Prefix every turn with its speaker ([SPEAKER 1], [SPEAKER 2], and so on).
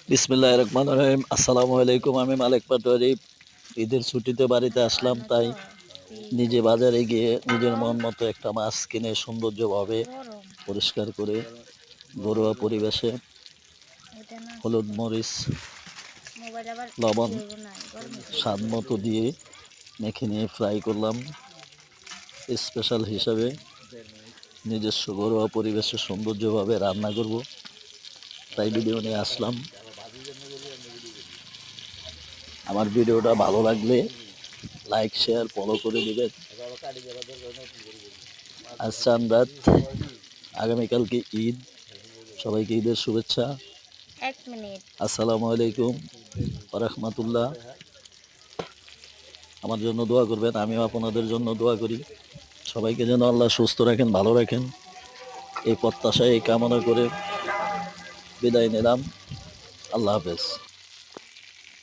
[SPEAKER 1] বিসমিল্লাহির রহমানির রহিম। আসসালামু আলাইকুম। আমি মালেক পাটোয়ারি। ঈদের ছুটিতে বাড়িতে আসলাম, তাই নিজে বাজারে গিয়ে নিজের মন মতো একটা মাছ কিনে সৌন্দর্যভাবে পরিষ্কার করে ঘরোয়া পরিবেশে হলুদ, মরিচ, লবণ স্বাদ মতো দিয়ে মেখে নিয়ে ফ্রাই করলাম। স্পেশাল হিসাবে নিজস্ব ঘরোয়া পরিবেশে সৌন্দর্যভাবে রান্না করব, তাই ভিডিও নিয়ে আসলাম। আমার ভিডিওটা ভালো লাগলে লাইক, শেয়ার, ফলো করে দিবেন। আজ চাঁদ রাত, আগামীকালকে ঈদ। সবাইকে ঈদের শুভেচ্ছা। আসসালামু আলাইকুম ওয়া রাহমাতুল্লাহ। আমার জন্য দোয়া করবেন, আমিও আপনাদের জন্য দোয়া করি। সবাইকে যেন আল্লাহ সুস্থ রাখেন, ভালো রাখেন, এই প্রত্যাশায়, এই কামনা করে বিদায় নিলাম। আল্লাহ হাফেজ।